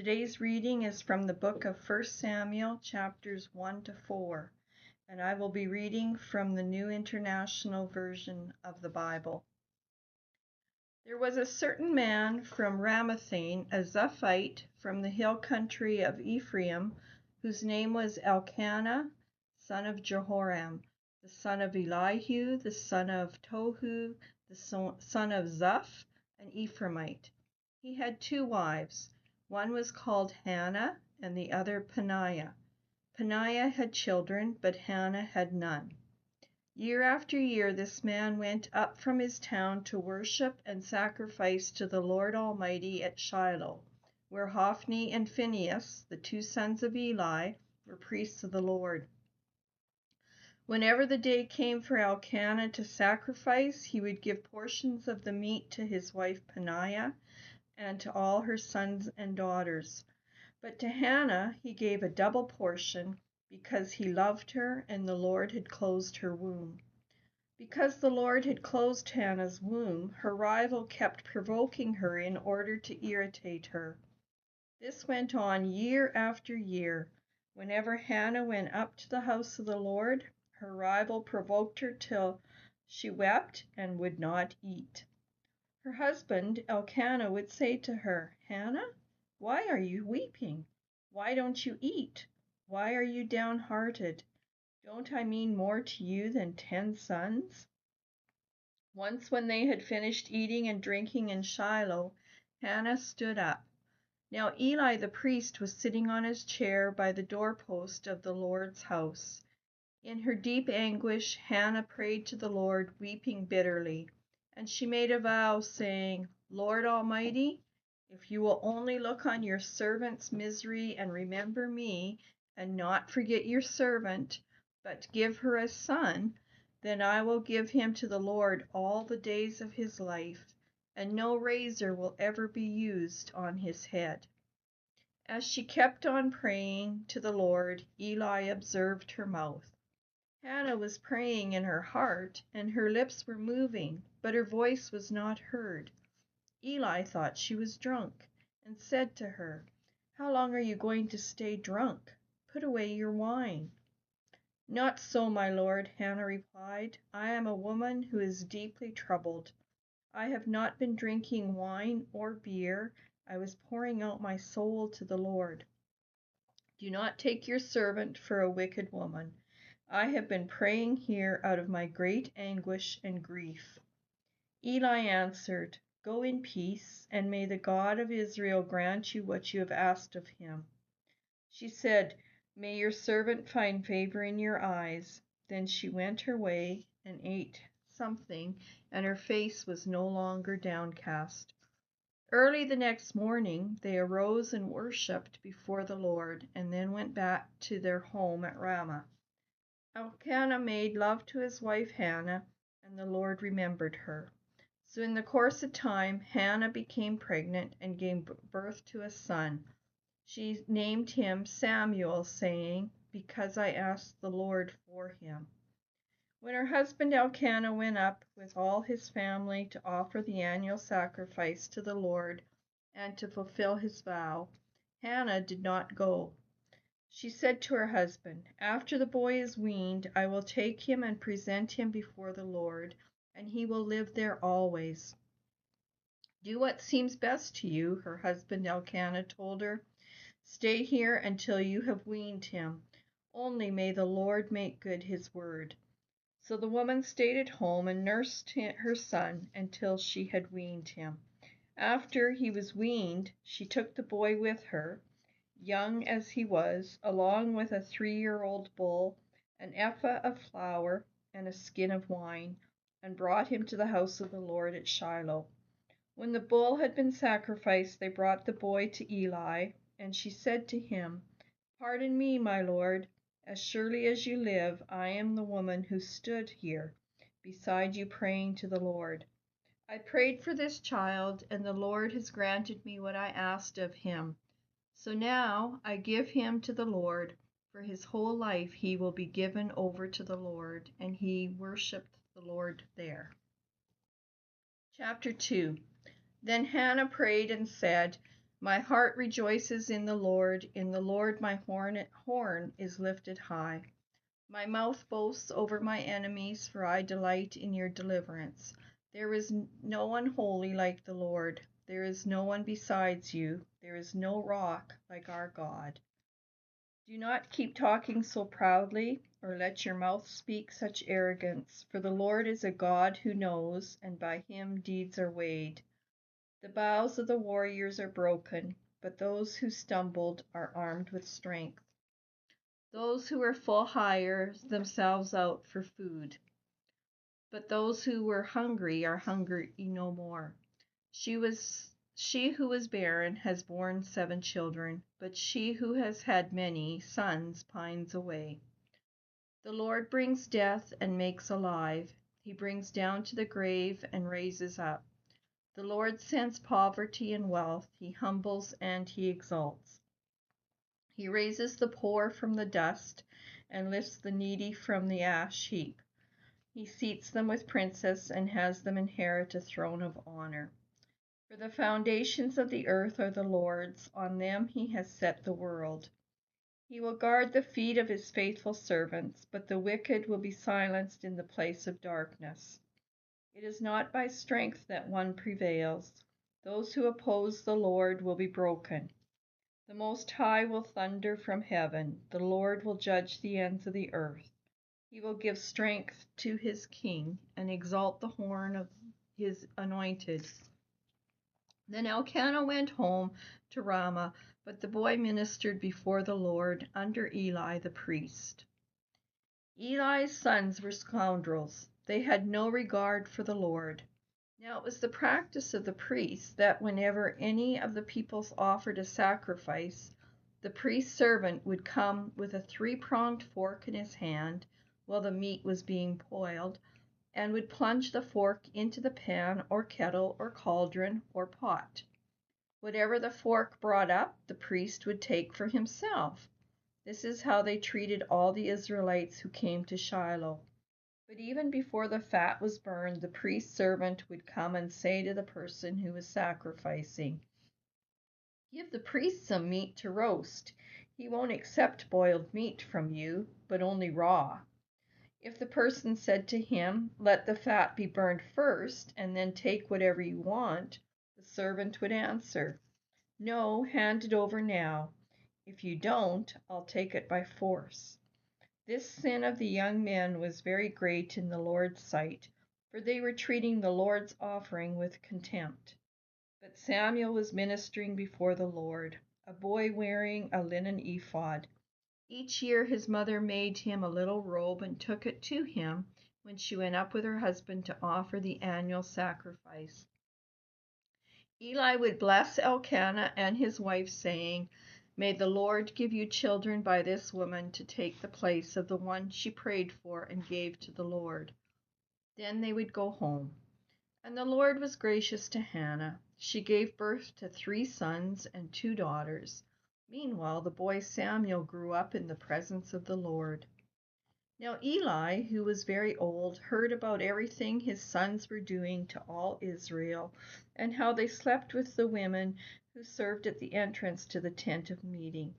Today's reading is from the book of 1 Samuel, chapters 1 to 4, and I will be reading from the New International Version of the Bible. There was a certain man from Ramathaim, a Zuphite from the hill country of Ephraim, whose name was Elkanah, son of Jehoram, the son of Elihu, the son of Tohu, the son of Zuph, an Ephraimite. He had two wives. One was called Hannah, and the other Peninnah. Peninnah had children, but Hannah had none. Year after year this man went up from his town to worship and sacrifice to the Lord Almighty at Shiloh, where Hophni and Phinehas, the two sons of Eli, were priests of the Lord. Whenever the day came for Elkanah to sacrifice, he would give portions of the meat to his wife Peninnah and to all her sons and daughters. But to Hannah he gave a double portion, because he loved her and the Lord had closed her womb. Because the Lord had closed Hannah's womb, her rival kept provoking her in order to irritate her. This went on year after year. Whenever Hannah went up to the house of the Lord, her rival provoked her till she wept and would not eat. Her husband, Elkanah, would say to her, "Hannah, why are you weeping? Why don't you eat? Why are you downhearted? Don't I mean more to you than 10 sons?" Once when they had finished eating and drinking in Shiloh, Hannah stood up. Now Eli the priest was sitting on his chair by the doorpost of the Lord's house. In her deep anguish, Hannah prayed to the Lord, weeping bitterly. And she made a vow, saying, "Lord Almighty, if you will only look on your servant's misery and remember me, and not forget your servant, but give her a son, then I will give him to the Lord all the days of his life, and no razor will ever be used on his head." As she kept on praying to the Lord, Eli observed her mouth. Hannah was praying in her heart, and her lips were moving, but her voice was not heard. Eli thought she was drunk, and said to her, "How long are you going to stay drunk? Put away your wine." "Not so, my lord," Hannah replied. "I am a woman who is deeply troubled. I have not been drinking wine or beer. I was pouring out my soul to the Lord. Do not take your servant for a wicked woman. I have been praying here out of my great anguish and grief." Eli answered, "Go in peace, and may the God of Israel grant you what you have asked of him." She said, "May your servant find favor in your eyes." Then she went her way and ate something, and her face was no longer downcast. Early the next morning they arose and worshipped before the Lord, and then went back to their home at Ramah. Elkanah made love to his wife Hannah, and the Lord remembered her. So in the course of time, Hannah became pregnant and gave birth to a son. She named him Samuel, saying, "Because I asked the Lord for him." When her husband Elkanah went up with all his family to offer the annual sacrifice to the Lord and to fulfill his vow, Hannah did not go. She said to her husband, "After the boy is weaned, I will take him and present him before the Lord, and he will live there always." "Do what seems best to you," her husband Elkanah told her. "Stay here until you have weaned him. Only may the Lord make good his word." So the woman stayed at home and nursed her son until she had weaned him. After he was weaned, she took the boy with her, young as he was, along with a 3-year-old bull, an ephah of flour, and a skin of wine, and brought him to the house of the Lord at Shiloh. When the bull had been sacrificed, they brought the boy to Eli, and she said to him, "Pardon me, my lord. As surely as you live, I am the woman who stood here beside you praying to the Lord. I prayed for this child, and the Lord has granted me what I asked of him. So now I give him to the Lord. For his whole life he will be given over to the Lord." And he worshipped the Lord there. Chapter 2. Then Hannah prayed and said, My heart rejoices in the Lord. In the Lord my horn is lifted high. My mouth boasts over my enemies, for I delight in your deliverance. There is no one holy like the Lord. There is no one besides you. There is no rock like our God. Do not keep talking so proudly, or let your mouth speak such arrogance, for the Lord is a God who knows, and by him deeds are weighed. The bows of the warriors are broken, but those who stumbled are armed with strength. Those who are full hire themselves out for food, but those who were hungry are hungry no more. She who was barren has borne 7 children, but she who has had many sons pines away. The Lord brings death and makes alive. He brings down to the grave and raises up. The Lord sends poverty and wealth. He humbles and he exalts. He raises the poor from the dust and lifts the needy from the ash heap. He seats them with princes and has them inherit a throne of honor. For the foundations of the earth are the Lord's. On them he has set the world. He will guard the feet of his faithful servants, but the wicked will be silenced in the place of darkness. It is not by strength that one prevails. Those who oppose the Lord will be broken. The Most High will thunder from heaven. The Lord will judge the ends of the earth. He will give strength to his king and exalt the horn of his anointed. Then Elkanah went home to Ramah, but the boy ministered before the Lord under Eli the priest. Eli's sons were scoundrels. They had no regard for the Lord. Now it was the practice of the priests that whenever any of the people offered a sacrifice, the priest's servant would come with a 3-pronged fork in his hand while the meat was being boiled, and would plunge the fork into the pan or kettle or cauldron or pot. Whatever the fork brought up, the priest would take for himself. This is how they treated all the Israelites who came to Shiloh. But even before the fat was burned, the priest's servant would come and say to the person who was sacrificing, "Give the priest some meat to roast. He won't accept boiled meat from you, but only raw." If the person said to him, "Let the fat be burned first, and then take whatever you want," the servant would answer, "No, hand it over now. If you don't, I'll take it by force." This sin of the young men was very great in the Lord's sight, for they were treating the Lord's offering with contempt. But Samuel was ministering before the Lord, a boy wearing a linen ephod. Each year his mother made him a little robe and took it to him when she went up with her husband to offer the annual sacrifice. Eli would bless Elkanah and his wife, saying, "May the Lord give you children by this woman to take the place of the one she prayed for and gave to the Lord." Then they would go home. And the Lord was gracious to Hannah. She gave birth to 3 sons and 2 daughters. Meanwhile, the boy Samuel grew up in the presence of the Lord. Now Eli, who was very old, heard about everything his sons were doing to all Israel, and how they slept with the women who served at the entrance to the tent of meeting.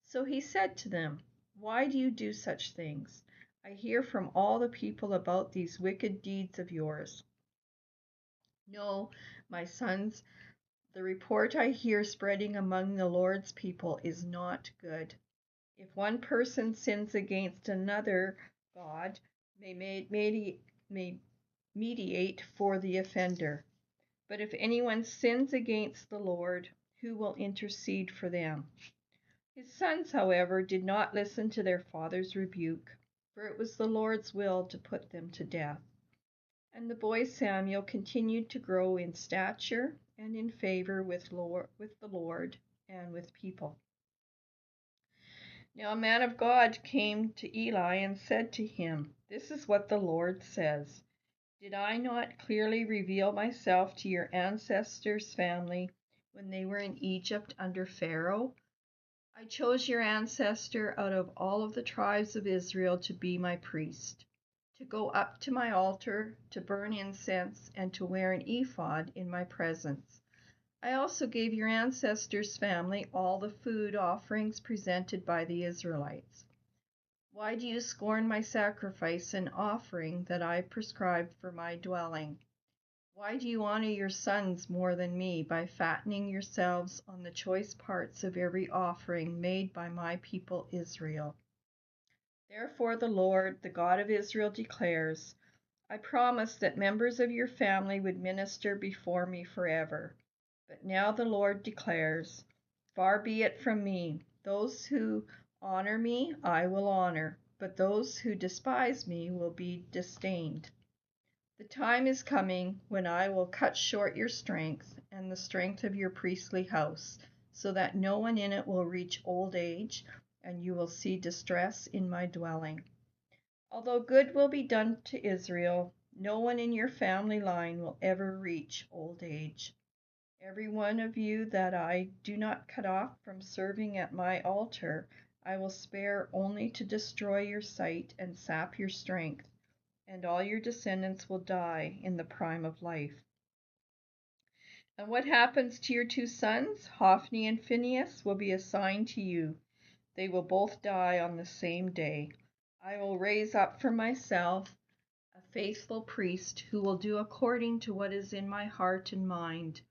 So he said to them, "Why do you do such things? I hear from all the people about these wicked deeds of yours." "No, my sons, the report I hear spreading among the Lord's people is not good. If one person sins against another, God may mediate for the offender. But if anyone sins against the Lord, who will intercede for them?" His sons, however, did not listen to their father's rebuke, for it was the Lord's will to put them to death. And the boy Samuel continued to grow in stature and in favor with the Lord and with people. Now a man of God came to Eli and said to him, "This is what the Lord says. Did I not clearly reveal myself to your ancestors' family when they were in Egypt under Pharaoh? I chose your ancestor out of all of the tribes of Israel to be my priest, to go up to my altar, to burn incense, and to wear an ephod in my presence. I also gave your ancestors' family all the food offerings presented by the Israelites. Why do you scorn my sacrifice and offering that I prescribed for my dwelling? Why do you honor your sons more than me by fattening yourselves on the choice parts of every offering made by my people Israel? Therefore the Lord, the God of Israel, declares, I promised that members of your family would minister before me forever. But now the Lord declares, far be it from me. Those who honor me I will honor, but those who despise me will be disdained. The time is coming when I will cut short your strength and the strength of your priestly house, so that no one in it will reach old age, and you will see distress in my dwelling. Although good will be done to Israel, no one in your family line will ever reach old age. Every one of you that I do not cut off from serving at my altar, I will spare only to destroy your sight and sap your strength, and all your descendants will die in the prime of life. And what happens to your two sons, Hophni and Phinehas, will be assigned to you. They will both die on the same day. I will raise up for myself a faithful priest who will do according to what is in my heart and mind.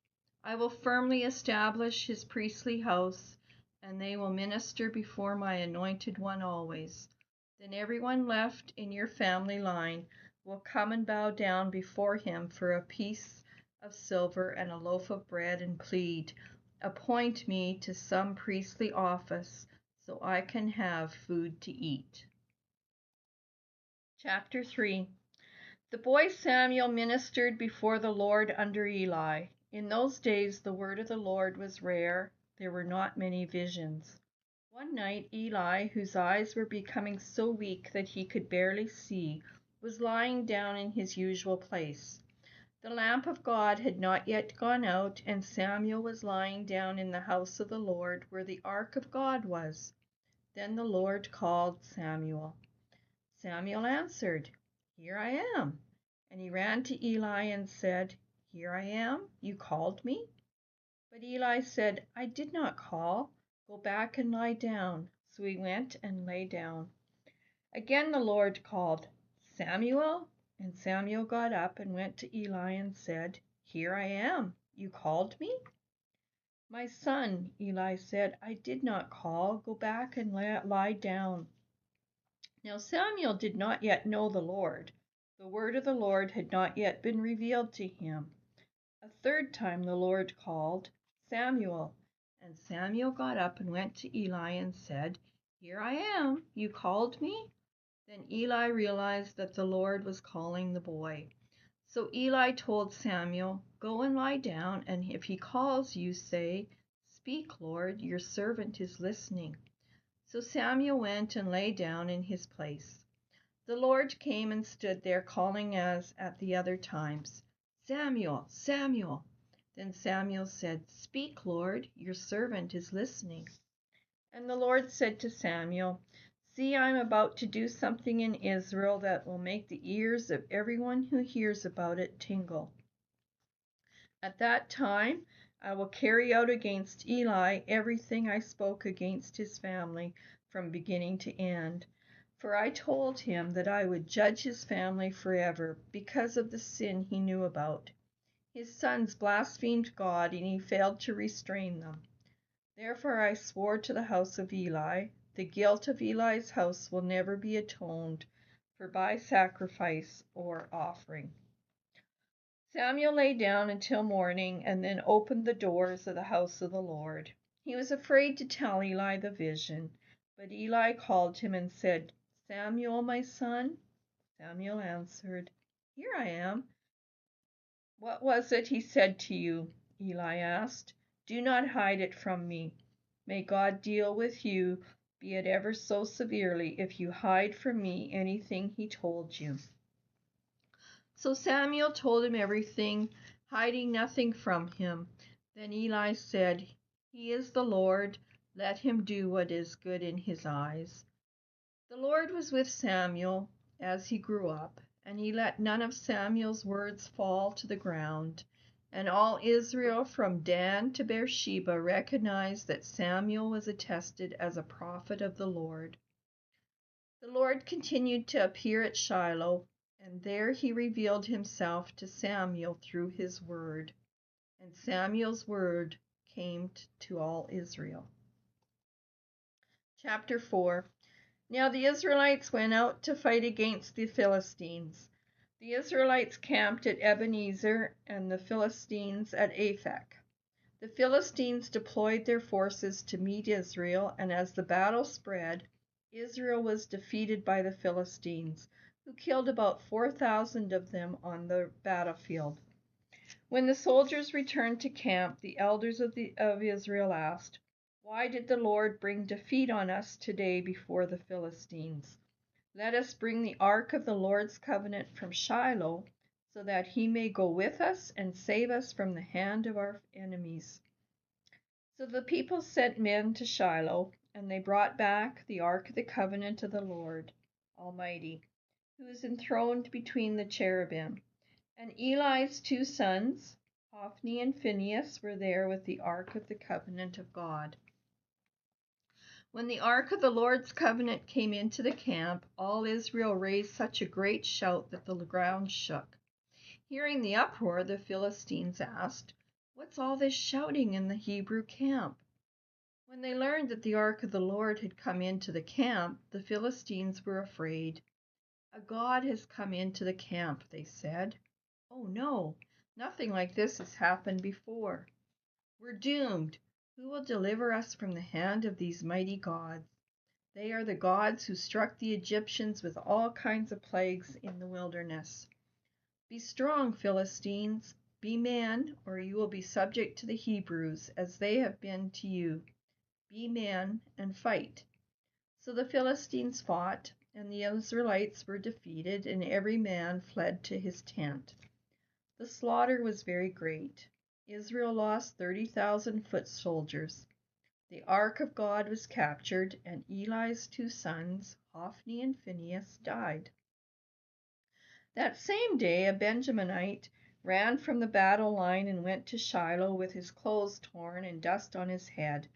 I will firmly establish his priestly house, and they will minister before my anointed one always. Then everyone left in your family line will come and bow down before him for a piece of silver and a loaf of bread and plead, appoint me to some priestly office so I can have food to eat. Chapter 3. The boy Samuel ministered before the Lord under Eli. In those days the word of the Lord was rare. There were not many visions. One night Eli, whose eyes were becoming so weak that he could barely see, was lying down in his usual place. The lamp of God had not yet gone out, and Samuel was lying down in the house of the Lord, where the ark of God was. Then the Lord called Samuel. Samuel answered, Here I am. And he ran to Eli and said, Here I am. You called me? But Eli said, I did not call. Go back and lie down. So he went and lay down. Again the Lord called, Samuel. And Samuel got up and went to Eli and said, Here I am. You called me? My son, Eli said, I did not call. Go back and lie down. Now Samuel did not yet know the Lord. The word of the Lord had not yet been revealed to him. A third time the Lord called, Samuel. And Samuel got up and went to Eli and said, Here I am. You called me? Then Eli realized that the Lord was calling the boy. So Eli told Samuel, Go and lie down, and if he calls you, say, Speak, Lord, your servant is listening. So Samuel went and lay down in his place. The Lord came and stood there, calling as at the other times, Samuel, Samuel. Then Samuel said, Speak, Lord, your servant is listening. And the Lord said to Samuel, See, I am about to do something in Israel that will make the ears of everyone who hears about it tingle. At that time I will carry out against Eli everything I spoke against his family from beginning to end. For I told him that I would judge his family forever because of the sin he knew about. His sons blasphemed God, and he failed to restrain them. Therefore I swore to the house of Eli, the guilt of Eli's house will never be atoned for by sacrifice or offering. Samuel lay down until morning and then opened the doors of the house of the Lord. He was afraid to tell Eli the vision, but Eli called him and said, Samuel, my son? Samuel answered, Here I am. What was it he said to you? Eli asked. Do not hide it from me. May God deal with you, be it ever so severely, if you hide from me anything he told you. So Samuel told him everything, hiding nothing from him. Then Eli said, He is the Lord. Let him do what is good in his eyes. The Lord was with Samuel as he grew up, and he let none of Samuel's words fall to the ground. And all Israel from Dan to Beersheba recognized that Samuel was attested as a prophet of the Lord. The Lord continued to appear at Shiloh, and there he revealed himself to Samuel through his word. And Samuel's word came to all Israel. Chapter 4. Now the Israelites went out to fight against the Philistines. The Israelites camped at Ebenezer and the Philistines at Aphek. The Philistines deployed their forces to meet Israel, and as the battle spread, Israel was defeated by the Philistines, who killed about 4,000 of them on the battlefield. When the soldiers returned to camp, the elders of Israel asked, "Why did the Lord bring defeat on us today before the Philistines? Let us bring the ark of the Lord's covenant from Shiloh, so that he may go with us and save us from the hand of our enemies." So the people sent men to Shiloh, and they brought back the ark of the covenant of the Lord Almighty, who is enthroned between the cherubim. And Eli's 2 sons, Hophni and Phinehas, were there with the ark of the covenant of God. When the ark of the Lord's covenant came into the camp, all Israel raised such a great shout that the ground shook. Hearing the uproar, the Philistines asked, "What's all this shouting in the Hebrew camp?" When they learned that the ark of the Lord had come into the camp, the Philistines were afraid. "A god has come into the camp," they said. "Oh no, nothing like this has happened before. We're doomed. Who will deliver us from the hand of these mighty gods? They are the gods who struck the Egyptians with all kinds of plagues in the wilderness. Be strong, Philistines. Be men, or you will be subject to the Hebrews, as they have been to you. Be men and fight." So the Philistines fought, and the Israelites were defeated, and every man fled to his tent. The slaughter was very great. Israel lost 30,000 foot soldiers. The ark of God was captured, and Eli's 2 sons, Hophni and Phinehas, died. That same day a Benjaminite ran from the battle line and went to Shiloh with his clothes torn and dust on his head.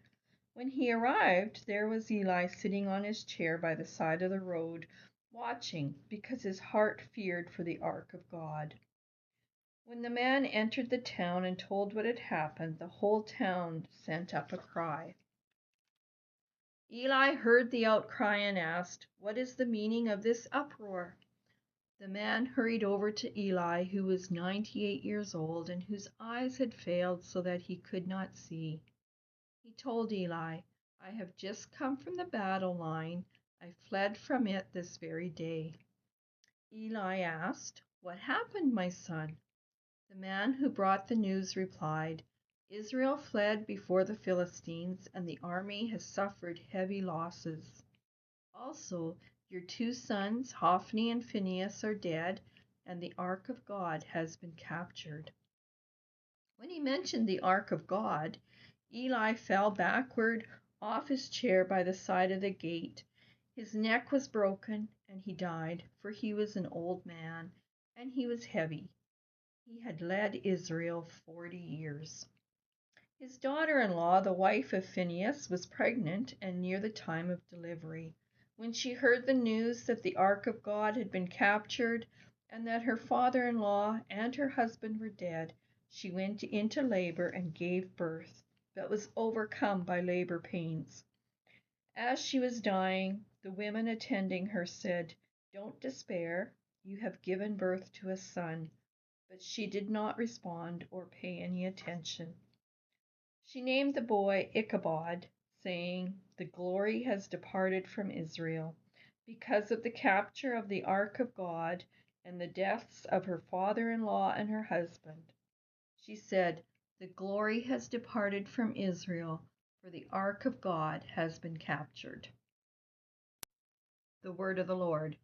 When he arrived, there was Eli sitting on his chair by the side of the road, watching, because his heart feared for the ark of God. When the man entered the town and told what had happened, the whole town sent up a cry. Eli heard the outcry and asked, "What is the meaning of this uproar?" The man hurried over to Eli, who was 98 years old and whose eyes had failed so that he could not see. He told Eli, "I have just come from the battle line. I fled from it this very day." Eli asked, "What happened, my son?" The man who brought the news replied, "Israel fled before the Philistines, and the army has suffered heavy losses. Also, your 2 sons, Hophni and Phinehas, are dead, and the ark of God has been captured." When he mentioned the ark of God, Eli fell backward off his chair by the side of the gate. His neck was broken, and he died, for he was an old man, and he was heavy. He had led Israel 40 years. His daughter-in-law, the wife of Phinehas, was pregnant and near the time of delivery. When she heard the news that the ark of God had been captured and that her father-in-law and her husband were dead, she went into labor and gave birth, but was overcome by labor pains. As she was dying, the women attending her said, "Don't despair, you have given birth to a son." But she did not respond or pay any attention. She named the boy Ichabod, saying, "The glory has departed from Israel," because of the capture of the ark of God and the deaths of her father-in-law and her husband. She said, "The glory has departed from Israel, for the ark of God has been captured." The word of the Lord.